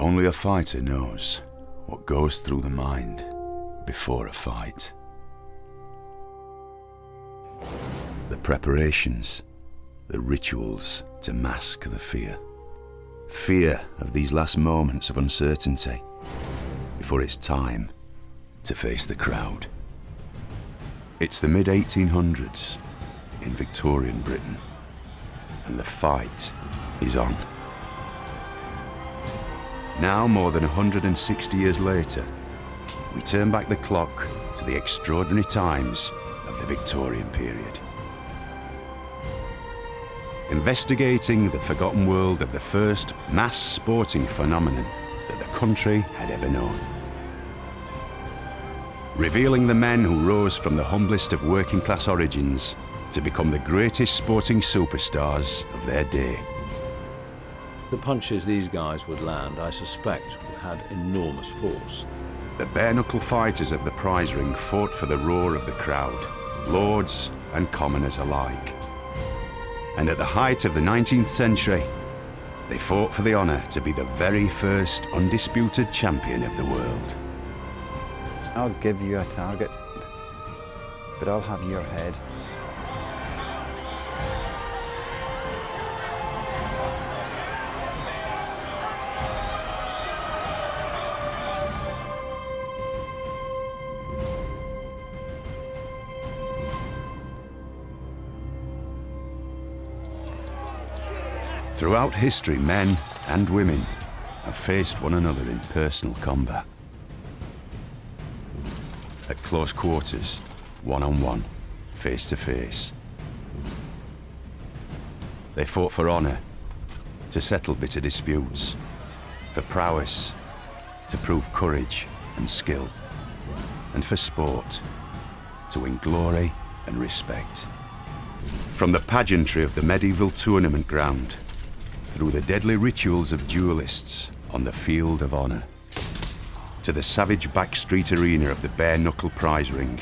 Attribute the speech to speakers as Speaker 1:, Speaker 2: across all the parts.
Speaker 1: Only a fighter knows what goes through the mind before a fight. The preparations, the rituals to mask the fear. Fear of these last moments of uncertainty before it's time to face the crowd. It's the mid-1800s in Victorian Britain, and the fight is on. Now, more than 160 years later, we turn back the clock to the extraordinary times of the Victorian period. Investigating the forgotten world of the first mass sporting phenomenon that the country had ever known. Revealing the men who rose from the humblest of working class origins to become the greatest sporting superstars of their day.
Speaker 2: The punches these guys would land, I suspect, had enormous force.
Speaker 1: The bare-knuckle fighters of the prize ring fought for the roar of the crowd, lords and commoners alike. And at the height of the 19th century, they fought for the honour to be the very first undisputed champion of the world.
Speaker 3: I'll give you a target, but I'll have your head.
Speaker 1: Throughout history, men and women have faced one another in personal combat. At close quarters, one-on-one, face-to-face. They fought for honour, to settle bitter disputes, for prowess, to prove courage and skill, and for sport, to win glory and respect. From the pageantry of the medieval tournament ground, through the deadly rituals of duelists on the field of honour, to the savage backstreet arena of the bare-knuckle prize ring.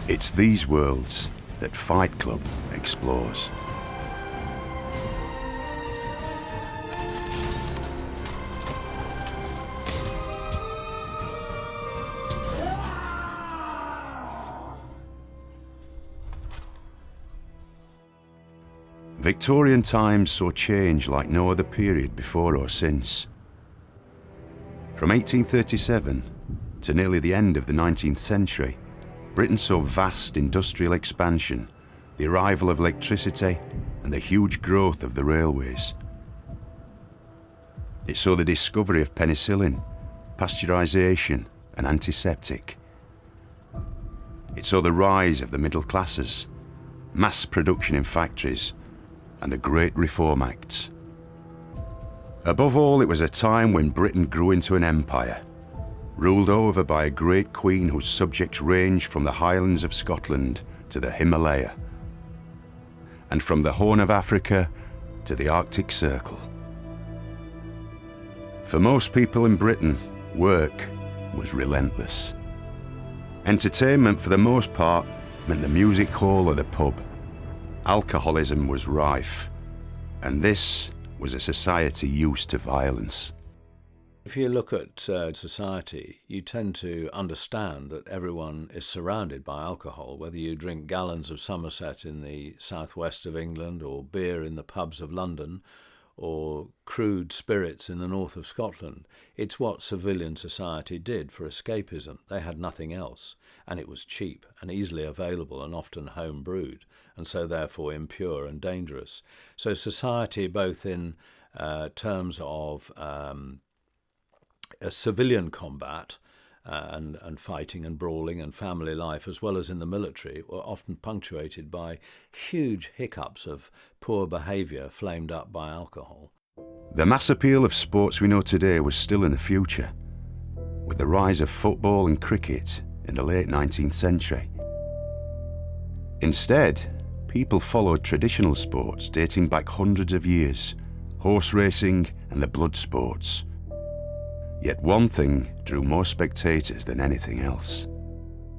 Speaker 1: It's these worlds that Fight Club explores. Victorian times saw change like no other period before or since. From 1837 to nearly the end of the 19th century, Britain saw vast industrial expansion, the arrival of electricity, and the huge growth of the railways. It saw the discovery of penicillin, pasteurisation, and antiseptic. It saw the rise of the middle classes, mass production in factories, and the Great Reform Acts. Above all, it was a time when Britain grew into an empire, ruled over by a great queen whose subjects ranged from the highlands of Scotland to the Himalaya, and from the Horn of Africa to the Arctic Circle. For most people in Britain, work was relentless. Entertainment, for the most part, meant the music hall or the pub. Alcoholism was rife, and this was a society used to violence.
Speaker 2: If you look at society, you tend to understand that everyone is surrounded by alcohol, whether you drink gallons of Somerset in the southwest of England, or beer in the pubs of London, or crude spirits in the north of Scotland. It's what civilian society did for escapism. They had nothing else, and it was cheap and easily available and often home brewed, and so therefore impure and dangerous. So society, both in terms of a civilian combat and fighting and brawling and family life, as well as in the military, were often punctuated by huge hiccups of poor behaviour flamed up by alcohol.
Speaker 1: The mass appeal of sports we know today was still in the future, with the rise of football and cricket in the late 19th century. Instead, people followed traditional sports dating back hundreds of years, horse racing and the blood sports. Yet one thing drew more spectators than anything else.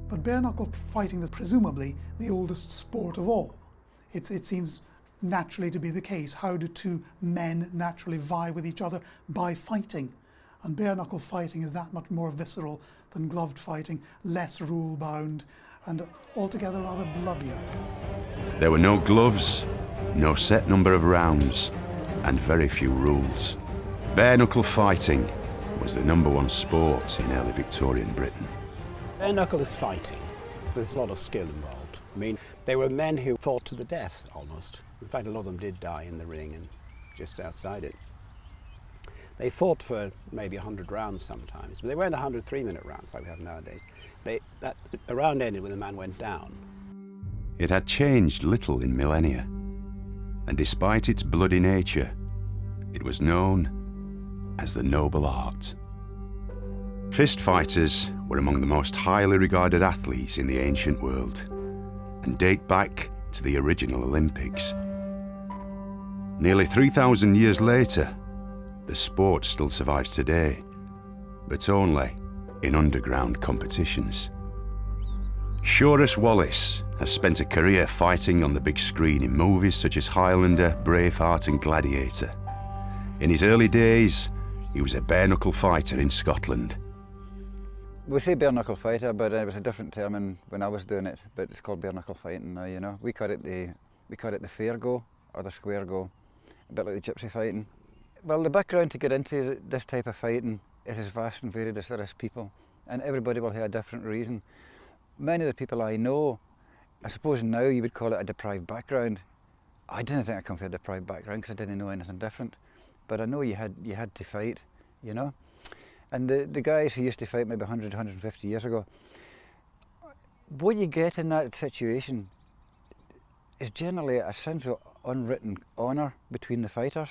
Speaker 4: But bare-knuckle fighting is presumably the oldest sport of all. It seems naturally to be the case. How do two men naturally vie with each other? By fighting. And bare knuckle fighting is that much more visceral than gloved fighting, less rule bound, and altogether rather bloodier.
Speaker 1: There were no gloves, no set number of rounds, and very few rules. Bare knuckle fighting was the #1 sport in early Victorian Britain.
Speaker 5: Bare knuckle is fighting. There's a lot of skill involved. I mean, they were men who fought to the death, almost. In fact, a lot of them did die in the ring and just outside it. They fought for maybe 100 rounds sometimes, but they weren't 100 3-minute rounds like we have nowadays. A round ended when the man went down.
Speaker 1: It had changed little in millennia, and despite its bloody nature, it was known as the noble art. Fist fighters were among the most highly regarded athletes in the ancient world, and date back to the original Olympics. Nearly 3,000 years later, the sport still survives today, but only in underground competitions. Shorus Wallace has spent a career fighting on the big screen in movies such as Highlander, Braveheart and Gladiator. In his early days, he was a bare knuckle fighter in Scotland.
Speaker 3: We say bare knuckle fighter, but it was a different term when I was doing it. But it's called bare knuckle fighting now. You know, we call it the fair go or the square go, a bit like the gypsy fighting. Well, the background to get into this type of fighting is as vast and varied as there is people, and everybody will have a different reason. Many of the people I know, I suppose now you would call it a deprived background. I didn't think I come from a deprived background because I didn't know anything different. But I know you had to fight, you know. And the guys who used to fight maybe 100, 150 years ago, what you get in that situation is generally a sense of unwritten honour between the fighters.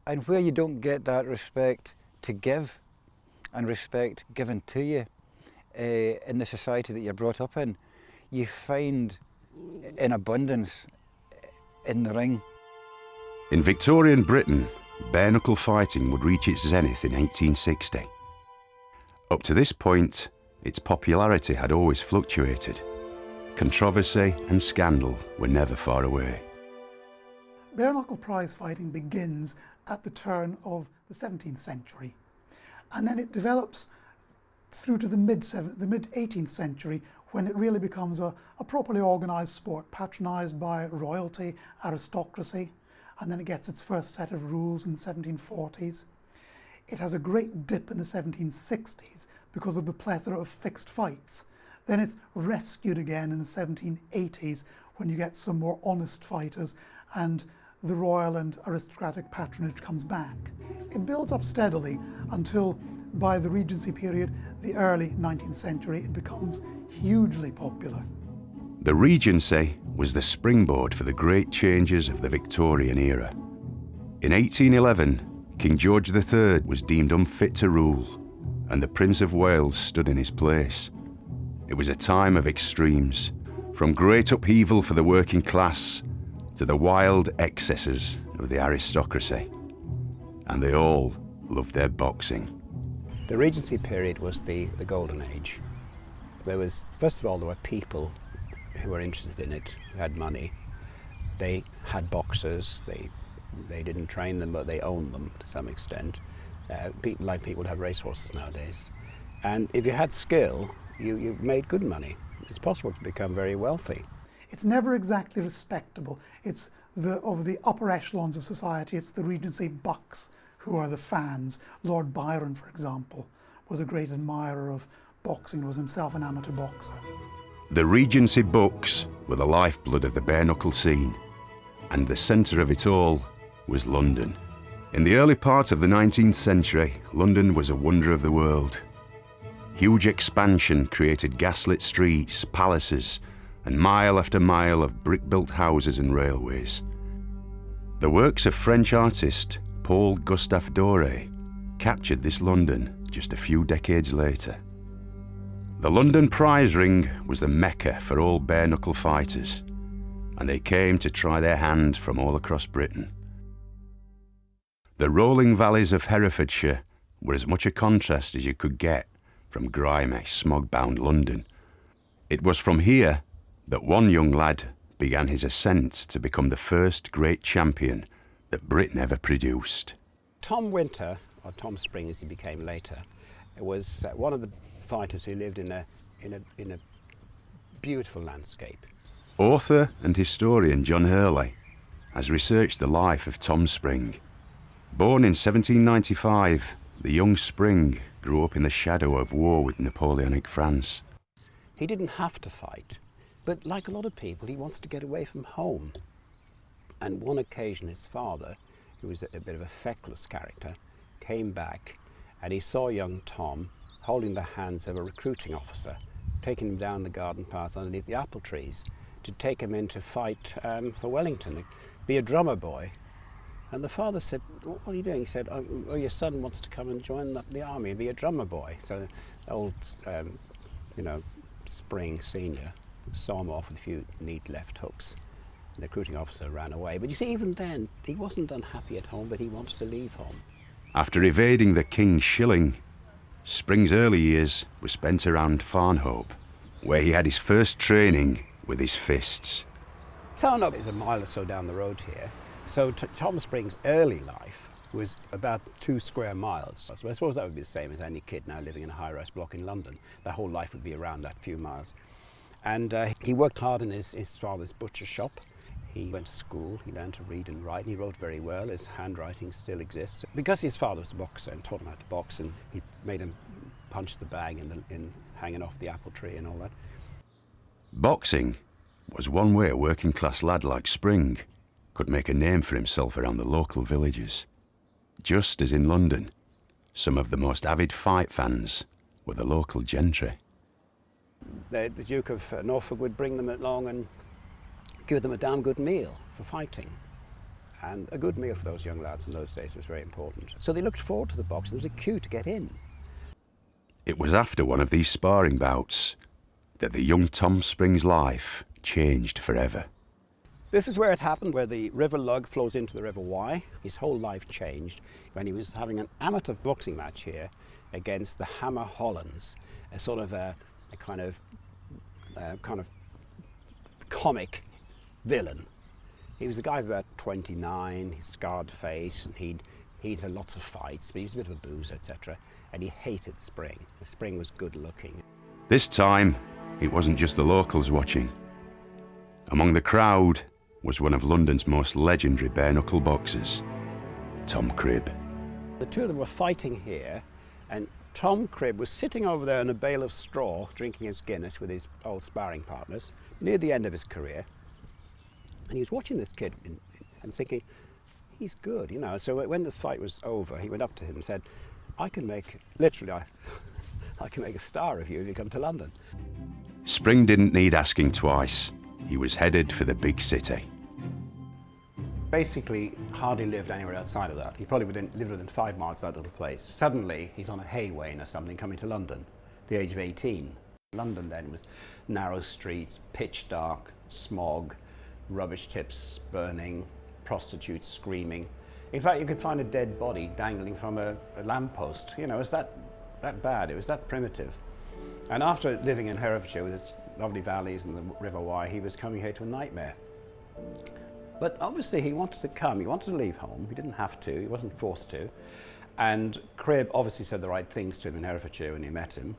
Speaker 3: And where you don't get that respect to give and respect given to you in the society that you're brought up in, you find in abundance in the ring.
Speaker 1: In Victorian Britain, bare knuckle fighting would reach its zenith in 1860. Up to this point, its popularity had always fluctuated. Controversy and scandal were never far away.
Speaker 4: Bare knuckle prize fighting begins at the turn of the 17th century, and then it develops through to the mid-18th century, when it really becomes a properly organised sport, patronised by royalty, aristocracy, and then it gets its first set of rules in the 1740s. It has a great dip in the 1760s because of the plethora of fixed fights. Then it's rescued again in the 1780s when you get some more honest fighters and the royal and aristocratic patronage comes back. It builds up steadily until by the Regency period, the early 19th century, it becomes hugely popular.
Speaker 1: The Regency was the springboard for the great changes of the Victorian era. In 1811, King George III was deemed unfit to rule, and the Prince of Wales stood in his place. It was a time of extremes, from great upheaval for the working class to the wild excesses of the aristocracy. And they all loved their boxing.
Speaker 5: The Regency period was the golden age. There was, first of all, there were people who were interested in it, who had money. They had boxers, they didn't train them, but they owned them to some extent. People would have racehorses nowadays. And if you had skill, you made good money. It's possible to become very wealthy.
Speaker 4: It's never exactly respectable. It's of the upper echelons of society, it's the Regency bucks who are the fans. Lord Byron, for example, was a great admirer of boxing, was himself an amateur boxer.
Speaker 1: The Regency bucks were the lifeblood of the bare knuckle scene, and the centre of it all was London. In the early part of the 19th century, London was a wonder of the world. Huge expansion created gaslit streets, palaces, and mile after mile of brick-built houses and railways. The works of French artist Paul Gustave Doré captured this London just a few decades later. The London prize ring was the mecca for all bare knuckle fighters, and they came to try their hand from all across Britain. The rolling valleys of Herefordshire were as much a contrast as you could get from grimy, smog-bound London. It was from here that one young lad began his ascent to become the first great champion that Britain ever produced.
Speaker 5: Tom Winter or Tom Spring as he became later, was one of the fighters who lived in a beautiful landscape.
Speaker 1: Author and historian John Hurley has researched the life of Tom Spring. Born in 1795, the young Spring grew up in the shadow of war with Napoleonic France.
Speaker 5: He didn't have to fight, but like a lot of people, he wants to get away from home. And one occasion his father, who was a bit of a feckless character, came back and he saw young Tom holding the hands of a recruiting officer, taking him down the garden path underneath the apple trees to take him in to fight for Wellington, be a drummer boy. And the father said, "What are you doing?" He said, "Oh, your son wants to come and join the army and be a drummer boy." So old, Spring Senior saw him off with a few neat left hooks. The recruiting officer ran away. But you see, even then, he wasn't unhappy at home, but he wanted to leave home.
Speaker 1: After evading the King's shilling, Spring's early years were spent around Farnborough, where he had his first training with his fists.
Speaker 5: Farnborough is a mile or so down the road here. So Tom Spring's early life was about 2 square miles. So I suppose that would be the same as any kid now living in a high-rise block in London. Their whole life would be around that few miles. And he worked hard in his father's butcher shop. He went to school, he learned to read and write, and he wrote very well. His handwriting still exists. Because his father was a boxer and taught him how to box, and he made him punch the bag in hanging off the apple tree and all that.
Speaker 1: Boxing was one way a working-class lad like Spring could make a name for himself around the local villages. Just as in London, some of the most avid fight fans were the local gentry.
Speaker 5: The Duke of Norfolk would bring them along and give them a damn good meal for fighting. And a good meal for those young lads in those days was very important. So they looked forward to the boxing. There was a queue to get in.
Speaker 1: It was after one of these sparring bouts that the young Tom Spring's life changed forever.
Speaker 5: This is where it happened, where the River Lug flows into the River Wye. His whole life changed when he was having an amateur boxing match here against the Hammer Hollands, a sort of a kind of comic villain. He was a guy of about 29, his scarred face, and he'd had lots of fights, but he was a bit of a boozer, etc. And he hated Spring. Spring was good looking.
Speaker 1: This time, it wasn't just the locals watching. Among the crowd was one of London's most legendary bare-knuckle boxers, Tom Cribb.
Speaker 5: The two of them were fighting here, and Tom Cribb was sitting over there in a bale of straw, drinking his Guinness with his old sparring partners, near the end of his career. And he was watching this kid and thinking, he's good, you know. So when the fight was over, he went up to him and said, I can make a star of you if you come to London.
Speaker 1: Spring didn't need asking twice. He was headed for the big city.
Speaker 5: Basically, hardly lived anywhere outside of that. He probably lived within 5 miles of that little place. Suddenly, he's on a hay wain or something coming to London, at the age of 18. London then was narrow streets, pitch dark, smog, rubbish tips burning, prostitutes screaming. In fact, you could find a dead body dangling from a lamppost. You know, it was that bad, it was that primitive. And after living in Herefordshire with its lovely valleys and the River Wye, he was coming here to a nightmare. But obviously he wanted to come, he wanted to leave home, he didn't have to, he wasn't forced to. And Cribb obviously said the right things to him in Herefordshire when he met him,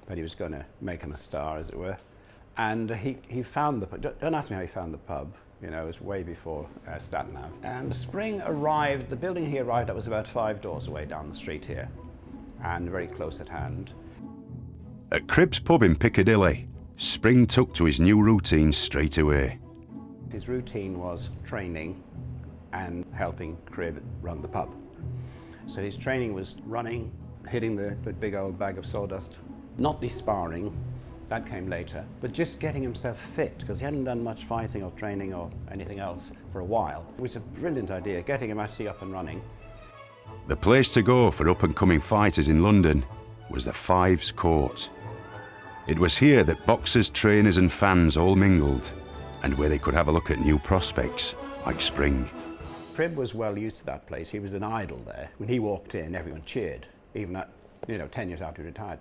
Speaker 5: that he was going to make him a star, as it were. And he found the pub. Don't ask me how he found the pub, you know, it was way before Staten Ave. And Spring arrived, the building he arrived at was about 5 doors away down the street here, and very close at hand.
Speaker 1: At Cribb's pub in Piccadilly, Spring took to his new routine straight away.
Speaker 5: His routine was training and helping Cribb run the pub. So his training was running, hitting the big old bag of sawdust, not sparring, that came later, but just getting himself fit, because he hadn't done much fighting or training or anything else for a while. It was a brilliant idea, getting him actually up and running.
Speaker 1: The place to go for up-and-coming fighters in London was the Fives Court. It was here that boxers, trainers and fans all mingled, and where they could have a look at new prospects like Spring.
Speaker 5: Cribb was well used to that place. He was an idol there. When he walked in, everyone cheered, even at, 10 years after he retired.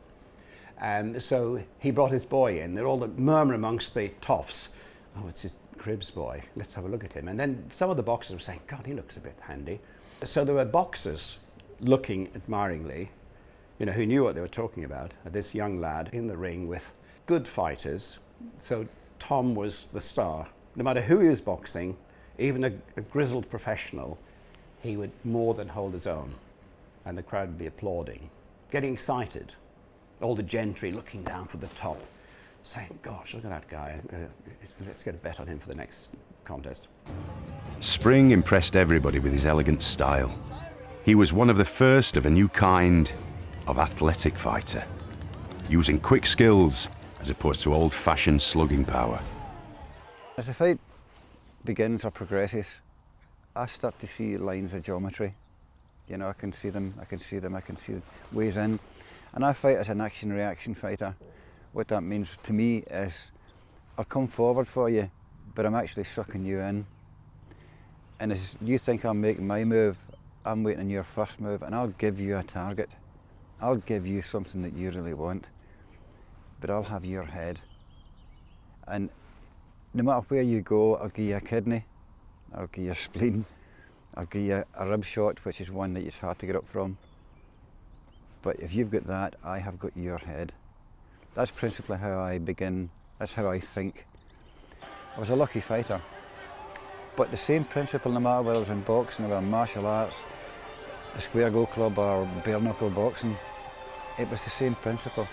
Speaker 5: And so he brought his boy in. They're all the murmur amongst the toffs. Oh, it's his Cribb's boy. Let's have a look at him. And then some of the boxers were saying, God, he looks a bit handy. So there were boxers looking admiringly, who knew what they were talking about, at this young lad in the ring with good fighters. So Tom was the star. No matter who he was boxing, even a grizzled professional, he would more than hold his own. And the crowd would be applauding, getting excited. All the gentry looking down from the top, saying, gosh, look at that guy. Let's get a bet on him for the next contest.
Speaker 1: Spring impressed everybody with his elegant style. He was one of the first of a new kind of athletic fighter, using quick skills as opposed to old-fashioned slugging power.
Speaker 3: As the fight begins or progresses, I start to see lines of geometry. I can see them, I can see ways in. And I fight as an action-reaction fighter. What that means to me is, I'll come forward for you, but I'm actually sucking you in. And as you think I'm making my move, I'm waiting on your first move, and I'll give you a target. I'll give you something that you really want, but I'll have your head. And no matter where you go, I'll give you a kidney, I'll give you a spleen, I'll give you a rib shot, which is one that it's hard to get up from. But if you've got that, I have got your head. That's principally how I begin, that's how I think. I was a lucky fighter. But the same principle, no matter whether I was in boxing or martial arts, the square go club or bare knuckle boxing, it was the same principle.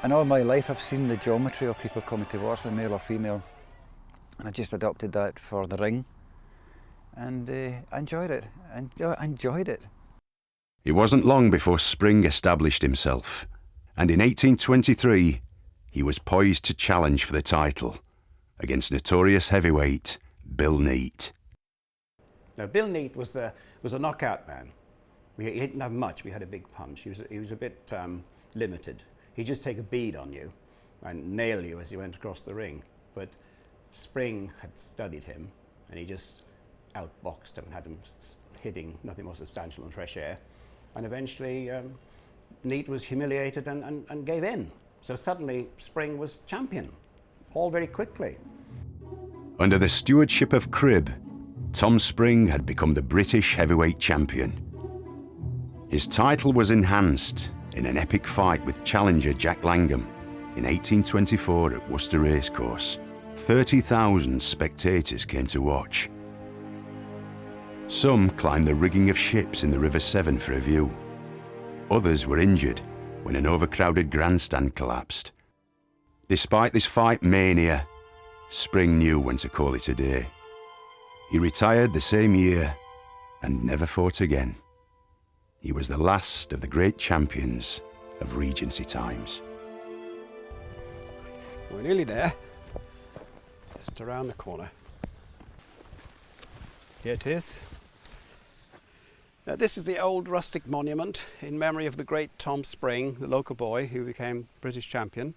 Speaker 3: And all my life I've seen the geometry of people coming towards me, male or female, and I just adopted that for the ring, and I enjoyed it.
Speaker 1: It wasn't long before Spring established himself, and in 1823 he was poised to challenge for the title against notorious heavyweight Bill Neate.
Speaker 5: Now, Bill Neate was a knockout man. He didn't have much, we had a big punch. He was a bit limited. He'd just take a bead on you and nail you as you went across the ring. But Spring had studied him, and he just outboxed him and had him hitting nothing more substantial than fresh air. And eventually, Neate was humiliated and gave in. So suddenly, Spring was champion, all very quickly.
Speaker 1: Under the stewardship of Cribb, Tom Spring had become the British heavyweight champion. His title was enhanced in an epic fight with challenger Jack Langham in 1824 at Worcester Racecourse. 30,000 spectators came to watch. Some climbed the rigging of ships in the River Severn for a view. Others were injured when an overcrowded grandstand collapsed. Despite this fight mania, Spring knew when to call it a day. He retired the same year and never fought again. He was the last of the great champions of Regency times.
Speaker 5: We're nearly there. Just around the corner. Here it is. Now, this is the old rustic monument in memory of the great Tom Spring, the local boy who became British champion,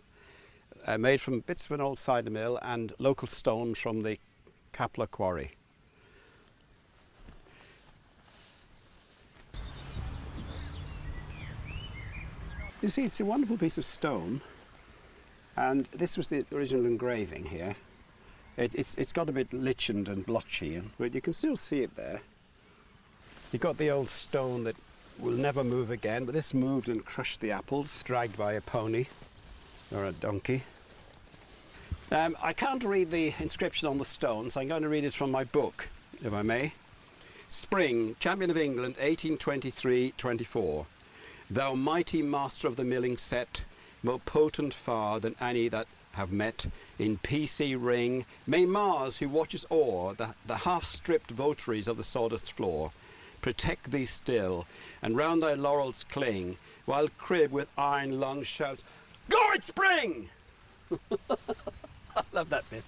Speaker 5: made from bits of an old cider mill and local stone from the Kapla quarry. You see, it's a wonderful piece of stone, and this was the original engraving here. It's got a bit lichened and blotchy, but you can still see it there. You've got the old stone that will never move again, but this moved and crushed the apples, dragged by a pony or a donkey. I can't read the inscription on the stone, so I'm going to read it from my book, if I may. Spring, Champion of England, 1823-24. Thou mighty master of the milling set, more potent far than any that have met in PC ring, may Mars, who watches o'er the half-stripped votaries of the sawdust floor, protect thee still, and round thy laurels cling, while Cribb with iron lungs shouts, "Go it, Spring!" I love that bit.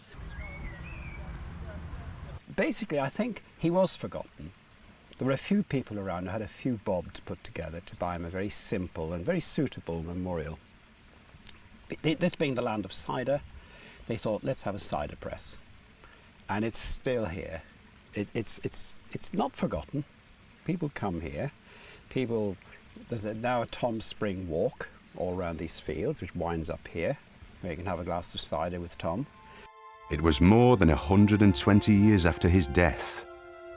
Speaker 5: Basically, I think he was forgotten. There were a few people around who had a few bob to put together to buy him a very simple and very suitable memorial. This being the land of cider, they thought, let's have a cider press. And it's still here. It's not forgotten. People come here. There's now a Tom Spring walk all around these fields, which winds up here, where you can have a glass of cider with Tom.
Speaker 1: It was more than 120 years after his death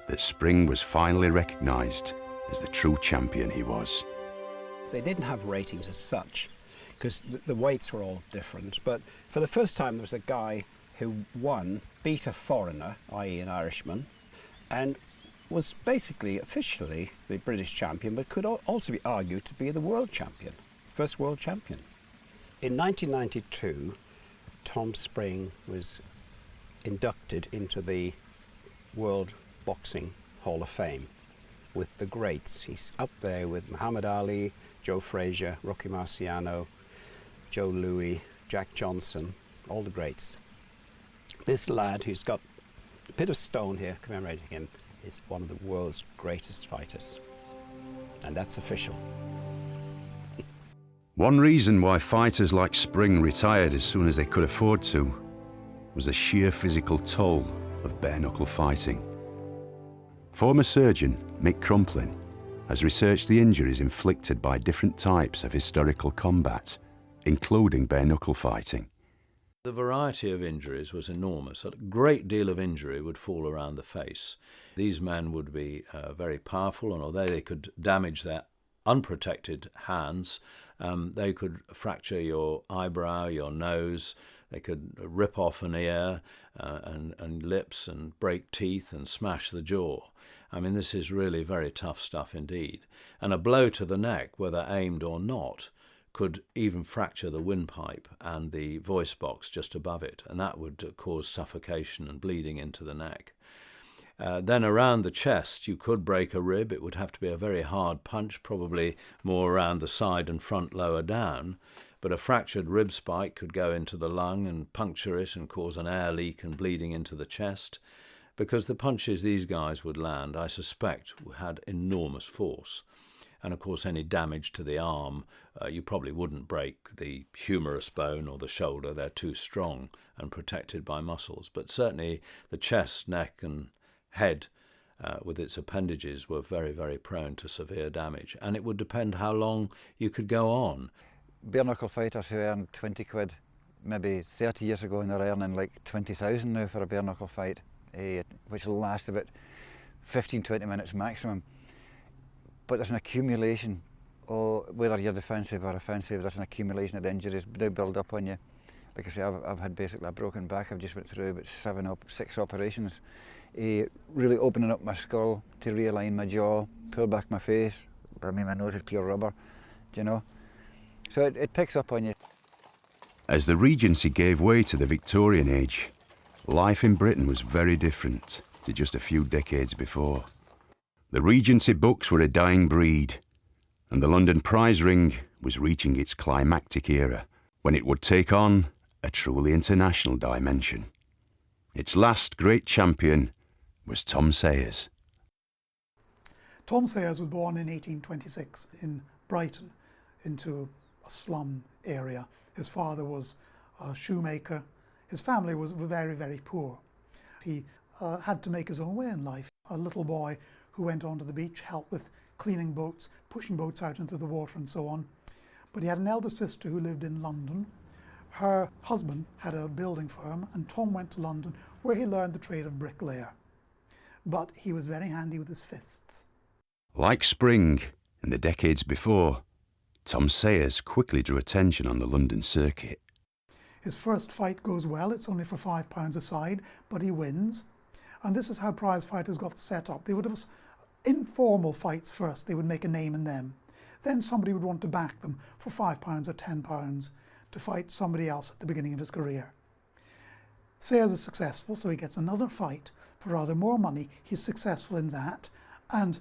Speaker 1: that Spring was finally recognised as the true champion he was.
Speaker 5: They didn't have ratings as such, because the weights were all different, but for the first time there was a guy who won, beat a foreigner, i.e. an Irishman, and was basically officially the British champion, but could also be argued to be the world champion, first world champion. In 1992, Tom Spring was inducted into the World Boxing Hall of Fame with the greats. He's up there with Muhammad Ali, Joe Frazier, Rocky Marciano, Joe Louis, Jack Johnson, all the greats. This lad who's got a bit of stone here commemorating him is one of the world's greatest fighters. And that's official.
Speaker 1: One reason why fighters like Spring retired as soon as they could afford to was the sheer physical toll of bare-knuckle fighting. Former surgeon Mick Crumplin has researched the injuries inflicted by different types of historical combat, including bare-knuckle fighting.
Speaker 2: The variety of injuries was enormous. A great deal of injury would fall around the face. These men would be very powerful, and although they could damage their unprotected hands, they could fracture your eyebrow, your nose, they could rip off an ear and lips and break teeth and smash the jaw. I mean, this is really very tough stuff indeed. And a blow to the neck, whether aimed or not, could even fracture the windpipe and the voice box just above it, and that would cause suffocation and bleeding into the neck. Then around the chest, you could break a rib. It would have to be a very hard punch, probably more around the side and front lower down. But a fractured rib spike could go into the lung and puncture it and cause an air leak and bleeding into the chest. Because the punches these guys would land, I suspect, had enormous force. And of course, any damage to the arm, you probably wouldn't break the humerus bone or the shoulder. They're too strong and protected by muscles. But certainly the chest, neck and head with its appendages were very, very prone to severe damage. And it would depend how long you could go on.
Speaker 3: Bare-knuckle fighters who earned 20 quid maybe 30 years ago, and they're earning like 20,000 now for a bare-knuckle fight, which will last about 15-20 minutes maximum. But there's an accumulation, whether you're defensive or offensive, there's an accumulation of injuries. They build up on you. Like I say, I've had basically a broken back. I've just went through about 6 operations. Really opening up my skull to realign my jaw, pull back my face. I mean, my nose is pure rubber, do you know? So it picks up on you.
Speaker 1: As the Regency gave way to the Victorian age, life in Britain was very different to just a few decades before. The Regency books were a dying breed, and the London prize ring was reaching its climactic era, when it would take on a truly international dimension. Its last great champion was Tom Sayers.
Speaker 4: Tom Sayers was born in 1826 in Brighton, into a slum area. His father was a shoemaker. His family was very, very poor. He had to make his own way in life. A little boy who went onto the beach, helped with cleaning boats, pushing boats out into the water and so on. But he had an elder sister who lived in London. Her husband had a building firm, and Tom went to London, where he learned the trade of bricklayer. But he was very handy with his fists.
Speaker 1: Like Spring in the decades before, Tom Sayers quickly drew attention on the London circuit.
Speaker 4: His first fight goes well. It's only for £5 a side, but he wins. And this is how prize fighters got set up. They would have informal fights first. They would make a name in them. Then somebody would want to back them for £5 or £10 to fight somebody else at the beginning of his career. Sayers is successful, so he gets another fight for rather more money. He's successful in that, and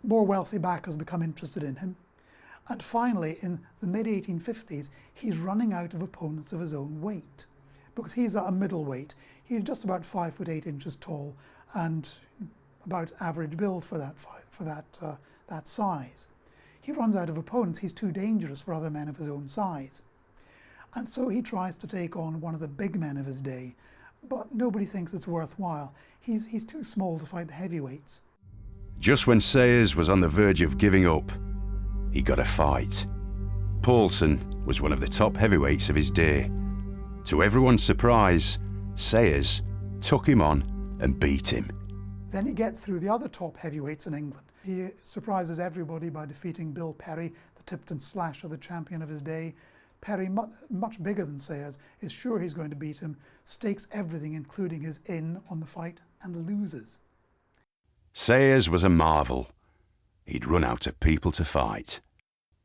Speaker 4: more wealthy backers become interested in him. And finally, in the mid-1850s, he's running out of opponents of his own weight, because he's a middleweight. He's just about 5 foot 8 inches tall and about average build for that size. He runs out of opponents. He's too dangerous for other men of his own size. And so he tries to take on one of the big men of his day, but nobody thinks it's worthwhile. He's too small to fight the heavyweights.
Speaker 1: Just when Sayers was on the verge of giving up, he got a fight. Paulson was one of the top heavyweights of his day. To everyone's surprise, Sayers took him on and beat him.
Speaker 4: Then he gets through the other top heavyweights in England. He surprises everybody by defeating Bill Perry, the Tipton Slasher, the champion of his day. Perry, much bigger than Sayers, is sure he's going to beat him, stakes everything, including his inn, on the fight, and loses.
Speaker 1: Sayers was a marvel. He'd run out of people to fight.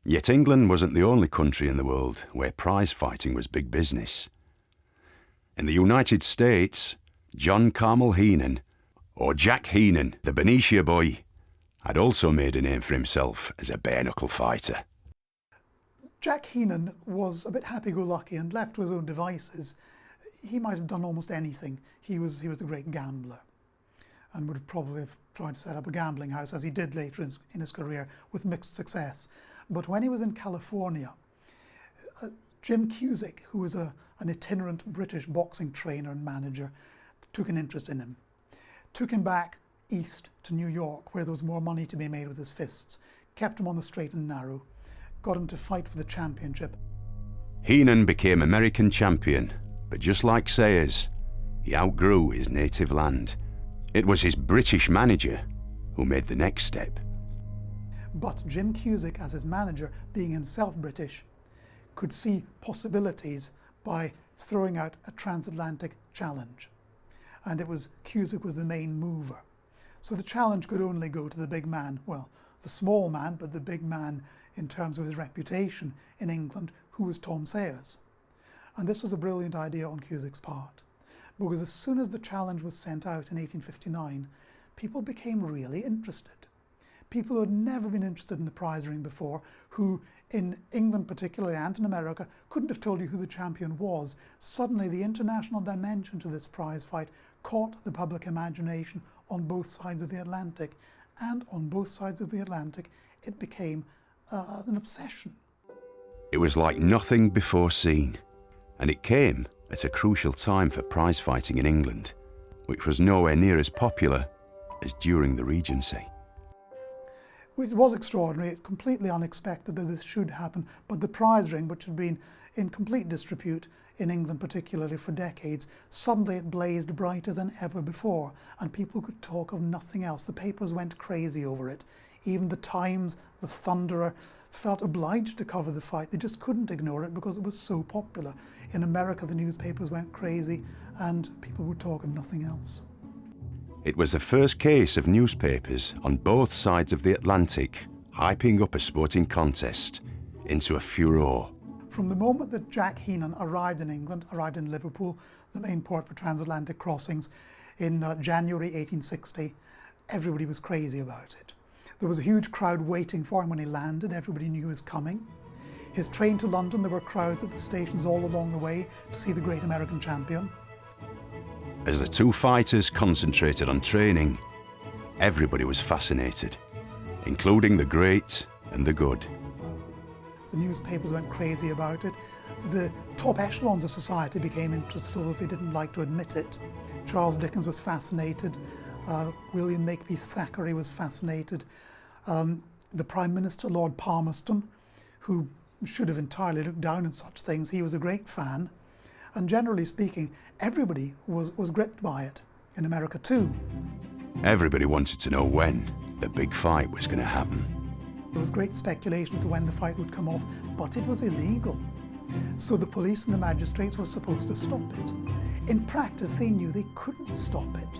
Speaker 1: Yet England wasn't the only country in the world where prize fighting was big business. In the United States, John Carmel Heenan, or Jack Heenan, the Benicia boy, had also made a name for himself as a bare-knuckle fighter.
Speaker 4: Jack Heenan was a bit happy-go-lucky, and left to his own devices, he might have done almost anything. He was a great gambler, and would have probably have tried to set up a gambling house, as he did later in his career, with mixed success. But when he was in California, Jim Cusick, who was an itinerant British boxing trainer and manager, took an interest in him. Took him back east to New York, where there was more money to be made with his fists, kept him on the straight and narrow, got him to fight for the championship.
Speaker 1: Heenan became American champion, but just like Sayers, he outgrew his native land. It was his British manager who made the next step.
Speaker 4: But Jim Cusick, as his manager, being himself British, could see possibilities by throwing out a transatlantic challenge. And it was Cusick was the main mover. So the challenge could only go to the big man, well, the small man, but the big man in terms of his reputation in England, who was Tom Sayers. And this was a brilliant idea on Cusick's part, because as soon as the challenge was sent out in 1859, people became really interested. People who had never been interested in the prize ring before, who in England particularly and in America couldn't have told you who the champion was. Suddenly the international dimension to this prize fight caught the public imagination on both sides of the Atlantic, and on both sides of the Atlantic it became an obsession.
Speaker 1: It was like nothing before seen, and it came at a crucial time for prize fighting in England, which was nowhere near as popular as during the Regency.
Speaker 4: It was extraordinary, completely unexpected that this should happen, but the prize ring, which had been in complete disrepute in England particularly for decades, suddenly it blazed brighter than ever before, and people could talk of nothing else. The papers went crazy over it. Even the Times, the Thunderer, felt obliged to cover the fight. They just couldn't ignore it because it was so popular. In America, the newspapers went crazy, and people would talk of nothing else.
Speaker 1: It was the first case of newspapers on both sides of the Atlantic hyping up a sporting contest into a furore.
Speaker 4: From the moment that Jack Heenan arrived in England, arrived in Liverpool, the main port for transatlantic crossings, in January 1860, everybody was crazy about it. There was a huge crowd waiting for him when he landed. Everybody knew he was coming. His train to London, there were crowds at the stations all along the way to see the great American champion.
Speaker 1: As the two fighters concentrated on training, everybody was fascinated, including the great and the good.
Speaker 4: The newspapers went crazy about it. The top echelons of society became interested, although they didn't like to admit it. Charles Dickens was fascinated. William Makepeace Thackeray was fascinated. The Prime Minister, Lord Palmerston, who should have entirely looked down on such things, he was a great fan. And generally speaking, everybody was gripped by it, in America too.
Speaker 1: Everybody wanted to know when the big fight was going to happen.
Speaker 4: There was great speculation as to when the fight would come off, but it was illegal. So the police and the magistrates were supposed to stop it. In practice, they knew they couldn't stop it.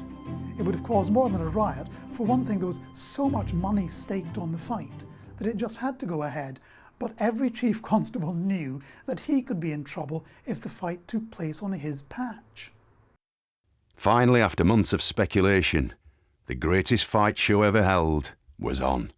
Speaker 4: It would have caused more than a riot. For one thing, there was so much money staked on the fight that it just had to go ahead. But every chief constable knew that he could be in trouble if the fight took place on his patch.
Speaker 1: Finally, after months of speculation, the greatest fight show ever held was on.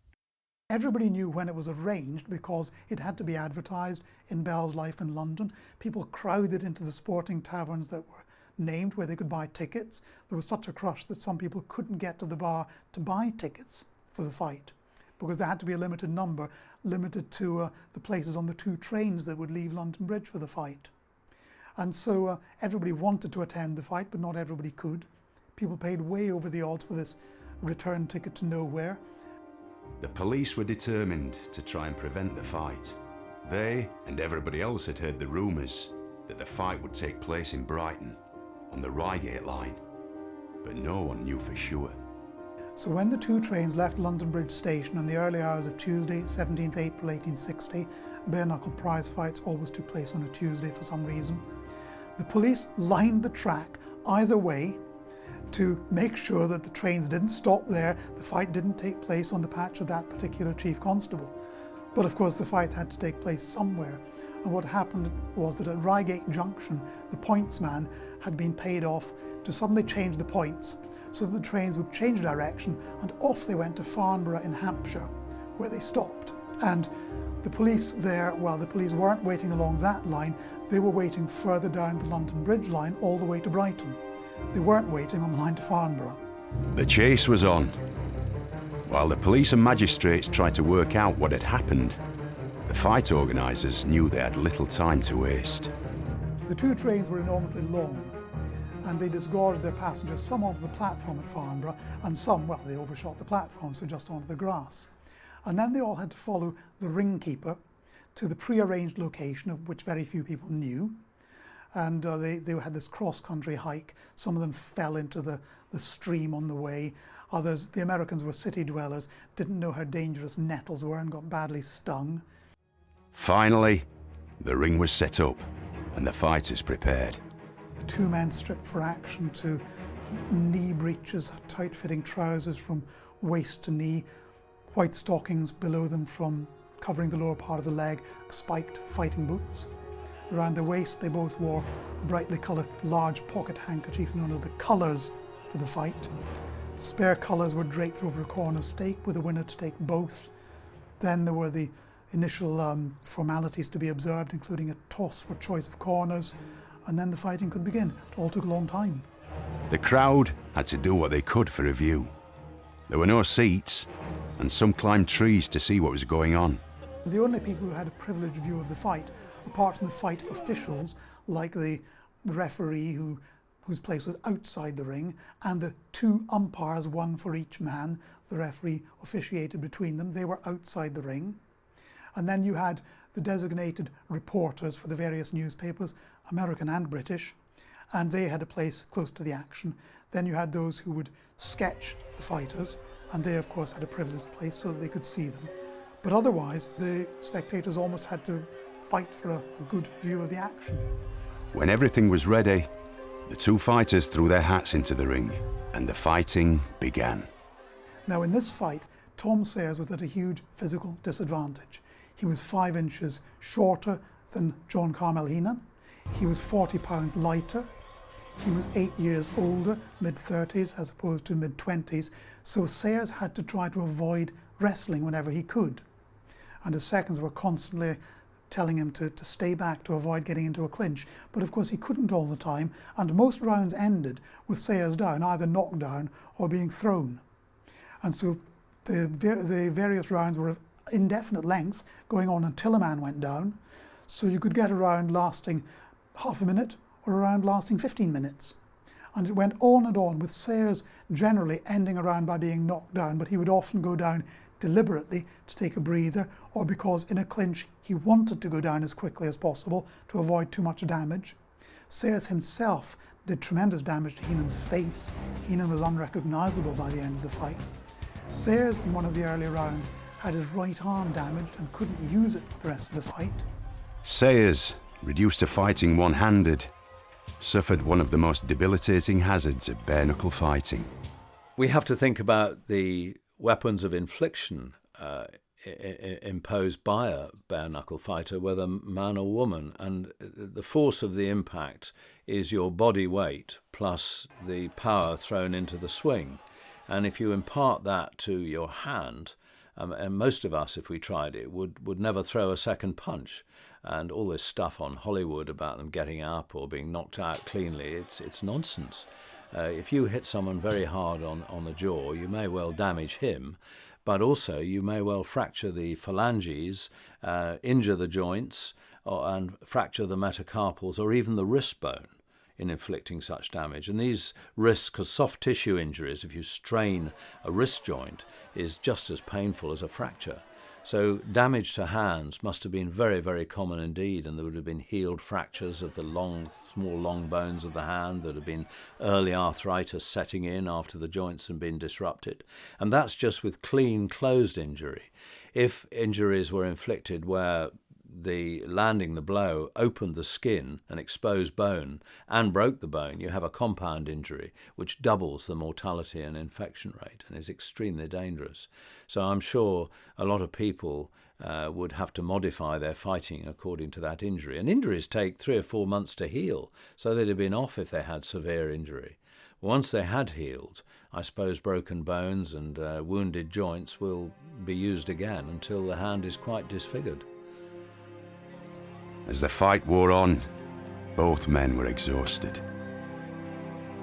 Speaker 4: Everybody knew when it was arranged because it had to be advertised in Bell's Life in London. People crowded into the sporting taverns that were named where they could buy tickets. There was such a crush that some people couldn't get to the bar to buy tickets for the fight because there had to be a limited number, limited to the places on the two trains that would leave London Bridge for the fight. And so everybody wanted to attend the fight, but not everybody could. People paid way over the odds for this return ticket to nowhere.
Speaker 1: The police were determined to try and prevent the fight. They and everybody else had heard the rumours that the fight would take place in Brighton on the Reigate line, but no one knew for sure.
Speaker 4: So when the two trains left London Bridge Station in the early hours of Tuesday, 17th April 1860, bare-knuckle prize fights always took place on a Tuesday for some reason, the police lined the track either way to make sure that the trains didn't stop there, the fight didn't take place on the patch of that particular chief constable. But of course the fight had to take place somewhere. And what happened was that at Reigate Junction, the pointsman had been paid off to suddenly change the points so that the trains would change direction, and off they went to Farnborough in Hampshire, where they stopped. And the police there, well, the police weren't waiting along that line, they were waiting further down the London Bridge line all the way to Brighton. They weren't waiting on the line to Farnborough.
Speaker 1: The chase was on. While the police and magistrates tried to work out what had happened, the fight organisers knew they had little time to waste.
Speaker 4: The two trains were enormously long, and they disgorged their passengers, some onto the platform at Farnborough, and some, well, they overshot the platform, so just onto the grass. And then they all had to follow the ringkeeper to the pre-arranged location, of which very few people knew. And they had this cross-country hike. Some of them fell into the stream on the way. Others, the Americans were city dwellers, didn't know how dangerous nettles were and got badly stung.
Speaker 1: Finally, the ring was set up and the fighters prepared.
Speaker 4: The two men stripped for action to knee breeches, tight-fitting trousers from waist to knee, white stockings below them from covering the lower part of the leg, spiked fighting boots. Around the waist they both wore a brightly coloured large pocket handkerchief known as the colours for the fight. Spare colours were draped over a corner stake with the winner to take both. Then there were the initial formalities to be observed, including a toss for choice of corners, and then the fighting could begin. It all took a long time.
Speaker 1: The crowd had to do what they could for a view. There were no seats, and some climbed trees to see what was going on.
Speaker 4: The only people who had a privileged view of the fight, apart from the fight officials, like the referee whose place was outside the ring, and the two umpires, one for each man, the referee officiated between them, they were outside the ring. And then you had the designated reporters for the various newspapers, American and British, and they had a place close to the action. Then you had those who would sketch the fighters, and they of course had a privileged place so that they could see them. But otherwise, the spectators almost had to fight for a good view of the action.
Speaker 1: When everything was ready, the two fighters threw their hats into the ring, and the fighting began.
Speaker 4: Now in this fight, Tom Sayers was at a huge physical disadvantage. He was 5 inches shorter than John Carmel Heenan. He was 40 pounds lighter. He was 8 years older, mid-30s as opposed to mid-20s, so Sayers had to try to avoid wrestling whenever he could. And his seconds were constantly telling him to stay back to avoid getting into a clinch. But of course he couldn't all the time, and most rounds ended with Sayers down, either knocked down or being thrown. And so the various rounds were of indefinite length, going on until a man went down. So you could get a round lasting half a minute or a round lasting 15 minutes. And it went on and on, with Sayers generally ending a round by being knocked down, but he would often go down deliberately to take a breather, or because in a clinch he wanted to go down as quickly as possible to avoid too much damage. Sayers himself did tremendous damage to Heenan's face. Heenan was unrecognisable by the end of the fight. Sayers, in one of the early rounds, had his right arm damaged and couldn't use it for the rest of the fight.
Speaker 1: Sayers, reduced to fighting one-handed, suffered one of the most debilitating hazards of bare-knuckle fighting.
Speaker 2: We have to think about the weapons of infliction imposed by a bare-knuckle fighter, whether man or woman, and the force of the impact is your body weight plus the power thrown into the swing. And if you impart that to your hand, and most of us, if we tried it, would never throw a second punch. And all this stuff on Hollywood about them getting up or being knocked out cleanly, it's nonsense. If you hit someone very hard on the jaw, you may well damage him, but also you may well fracture the phalanges, injure the joints, and fracture the metacarpals or even the wrist bone in inflicting such damage. And these risks, because soft tissue injuries, if you strain a wrist joint, is just as painful as a fracture. So damage to hands must have been very, very common indeed, and there would have been healed fractures of the small long bones of the hand. There would have been early arthritis setting in after the joints had been disrupted. And that's just with clean, closed injury. If injuries were inflicted where the blow opened the skin and exposed bone and broke the bone, you have a compound injury which doubles the mortality and infection rate and is extremely dangerous. So I'm sure a lot of people would have to modify their fighting according to that injury. And injuries take 3 or 4 months to heal, so they'd have been off if they had severe injury. Once they had healed, I suppose broken bones and wounded joints will be used again until the hand is quite disfigured.
Speaker 1: As the fight wore on, both men were exhausted.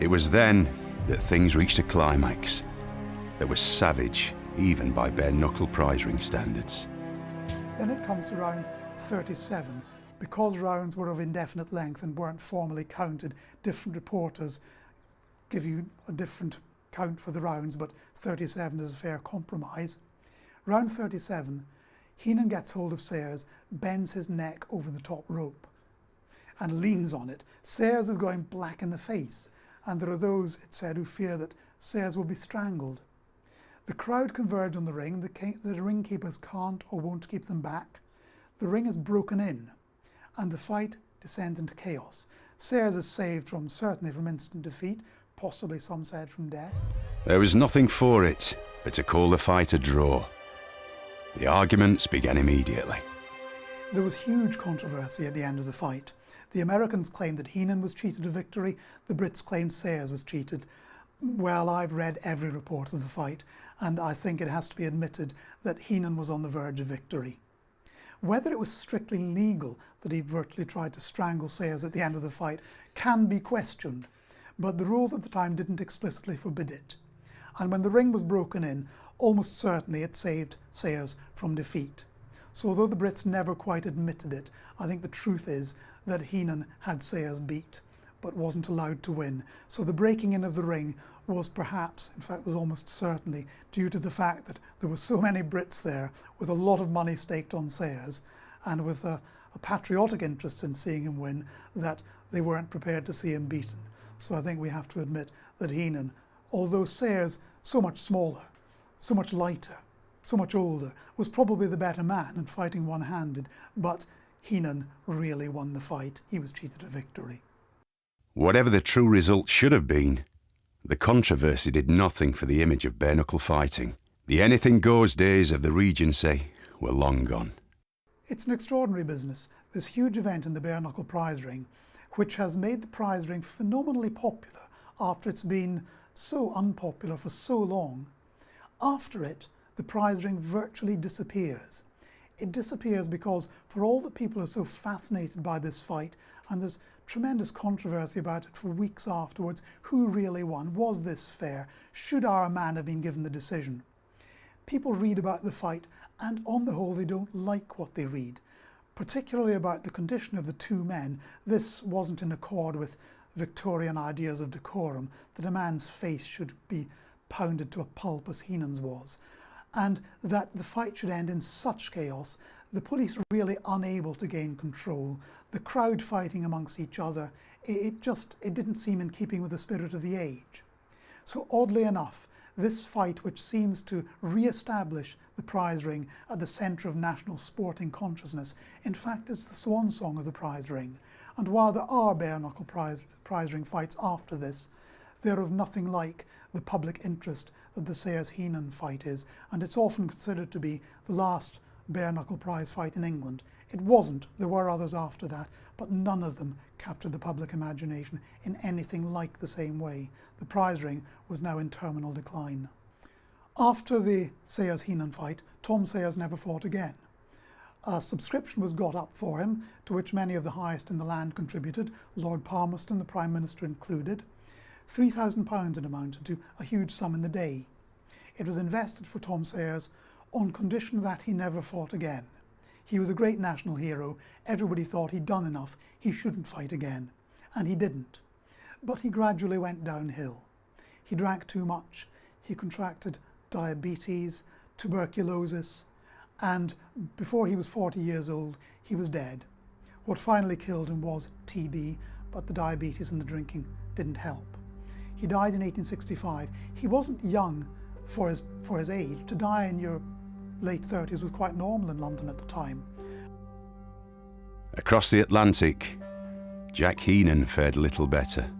Speaker 1: It was then that things reached a climax that was savage, even by bare-knuckle prize ring standards.
Speaker 4: Then it comes to round 37. Because rounds were of indefinite length and weren't formally counted, different reporters give you a different count for the rounds, but 37 is a fair compromise. Round 37, Heenan gets hold of Sayers, bends his neck over the top rope and leans on it. Sayers is going black in the face, and there are those, it said, who fear that Sayers will be strangled. The crowd converge on the ring. The ring keepers can't or won't keep them back. The ring is broken in, and the fight descends into chaos. Sayers is saved certainly from instant defeat, possibly some said from death.
Speaker 1: There was nothing for it but to call the fight a draw. The arguments began immediately.
Speaker 4: There was huge controversy at the end of the fight. The Americans claimed that Heenan was cheated of victory. The Brits claimed Sayers was cheated. Well, I've read every report of the fight, and I think it has to be admitted that Heenan was on the verge of victory. Whether it was strictly legal that he virtually tried to strangle Sayers at the end of the fight can be questioned, but the rules at the time didn't explicitly forbid it. And when the ring was broken in, almost certainly it saved Sayers from defeat. So although the Brits never quite admitted it, I think the truth is that Heenan had Sayers beat, but wasn't allowed to win. So the breaking in of the ring was perhaps, in fact was almost certainly, due to the fact that there were so many Brits there with a lot of money staked on Sayers and with a patriotic interest in seeing him win, that they weren't prepared to see him beaten. So I think we have to admit that Heenan, although Sayers so much smaller, so much lighter, so much older, was probably the better man and fighting one-handed, but Heenan really won the fight. He was cheated of victory.
Speaker 1: Whatever the true result should have been, the controversy did nothing for the image of bare-knuckle fighting. The anything-goes days of the Regency were long gone.
Speaker 4: It's an extraordinary business, this huge event in the bare-knuckle prize ring, which has made the prize ring phenomenally popular after it's been so unpopular for so long. After it, the prize ring virtually disappears. It disappears because for all that people are so fascinated by this fight, and there's tremendous controversy about it for weeks afterwards, who really won? Was this fair? Should our man have been given the decision? People read about the fight, and on the whole they don't like what they read, particularly about the condition of the two men. This wasn't in accord with Victorian ideas of decorum, that a man's face should be pounded to a pulp as Heenan's was, and that the fight should end in such chaos, the police really unable to gain control, the crowd fighting amongst each other, it didn't seem in keeping with the spirit of the age. So oddly enough, this fight, which seems to re-establish the prize ring at the centre of national sporting consciousness, in fact is the swan song of the prize ring. And while there are bare-knuckle prize ring fights after this, they're of nothing like the public interest that the Sayers-Heenan fight is, and it's often considered to be the last bare-knuckle prize fight in England. It wasn't. There were others after that, but none of them captured the public imagination in anything like the same way. The prize ring was now in terminal decline. After the Sayers-Heenan fight, Tom Sayers never fought again. A subscription was got up for him, to which many of the highest in the land contributed, Lord Palmerston, the Prime Minister included. £3,000 it amounted to, a huge sum in the day. It was invested for Tom Sayers on condition that he never fought again. He was a great national hero. Everybody thought he'd done enough. He shouldn't fight again. And he didn't. But he gradually went downhill. He drank too much. He contracted diabetes, tuberculosis, and before he was 40 years old, he was dead. What finally killed him was TB, but the diabetes and the drinking didn't help. He died in 1865. He wasn't young for his age. To die in your late 30s was quite normal in London at the time.
Speaker 1: Across the Atlantic, Jack Heenan fared little better.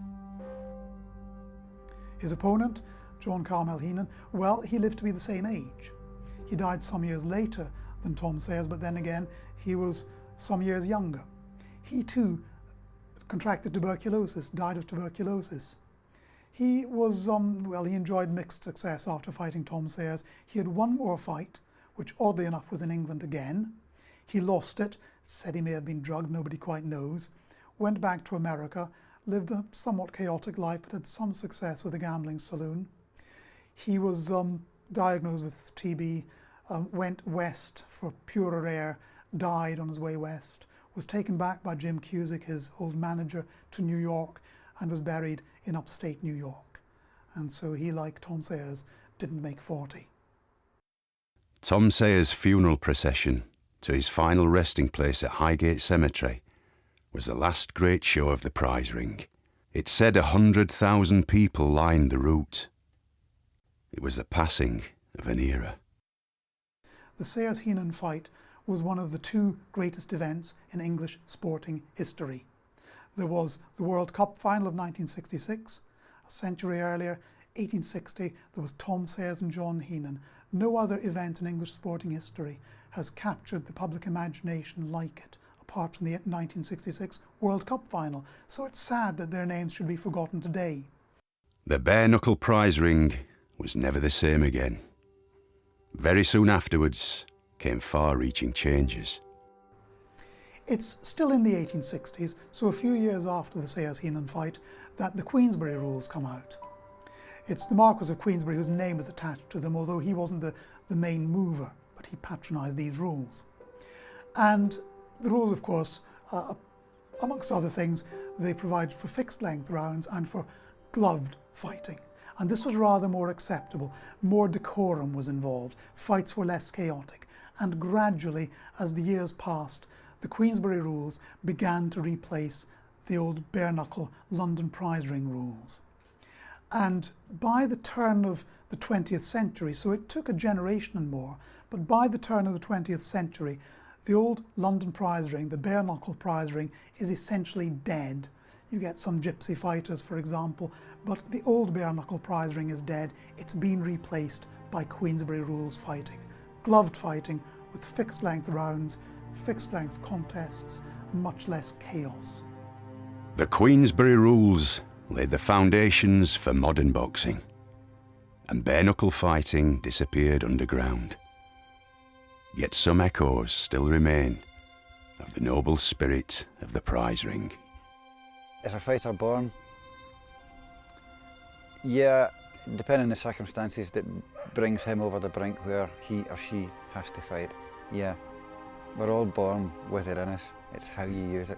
Speaker 4: His opponent, John Carmel Heenan, well, he lived to be the same age. He died some years later than Tom Sayers, but then again, he was some years younger. He too contracted tuberculosis, died of tuberculosis. He was, he enjoyed mixed success after fighting Tom Sayers. He had one more fight, which oddly enough was in England again. He lost it, said he may have been drugged, nobody quite knows. Went back to America, lived a somewhat chaotic life, but had some success with a gambling saloon. He was diagnosed with TB, went west for purer air, died on his way west, was taken back by Jim Cusick, his old manager, to New York, and was buried in upstate New York. And so he, like Tom Sayers, didn't make 40.
Speaker 1: Tom Sayers' funeral procession to his final resting place at Highgate Cemetery was the last great show of the prize ring. It said 100,000 people lined the route. It was the passing of an era.
Speaker 4: The Sayers-Heenan fight was one of the two greatest events in English sporting history. There was the World Cup final of 1966, a century earlier, 1860, there was Tom Sayers and John Heenan. No other event in English sporting history has captured the public imagination like it, apart from the 1966 World Cup final. So it's sad that their names should be forgotten today.
Speaker 1: The bare-knuckle prize ring was never the same again. Very soon afterwards came far-reaching changes.
Speaker 4: It's still in the 1860s, so a few years after the Sayers-Heenan fight, that the Queensberry rules come out. It's the Marquess of Queensberry whose name is attached to them, although he wasn't the main mover, but he patronised these rules. And the rules, of course, amongst other things, they provided for fixed-length rounds and for gloved fighting. And this was rather more acceptable. More decorum was involved. Fights were less chaotic. And gradually, as the years passed, the Queensberry rules began to replace the old bare-knuckle London prize ring rules. And by the turn of the 20th century, so it took a generation and more, but by the turn of the 20th century, the old London prize ring, the bare-knuckle prize ring, is essentially dead. You get some gypsy fighters, for example, but the old bare-knuckle prize ring is dead. It's been replaced by Queensberry rules fighting. Gloved fighting with fixed-length rounds, fixed-length contests, and much less chaos.
Speaker 1: The Queensberry rules laid the foundations for modern boxing, and bare-knuckle fighting disappeared underground. Yet some echoes still remain of the noble spirit of the prize ring.
Speaker 3: Is a fighter born? Yeah, depending on the circumstances that brings him over the brink where he or she has to fight. Yeah, we're all born with it in us. It's how you use it.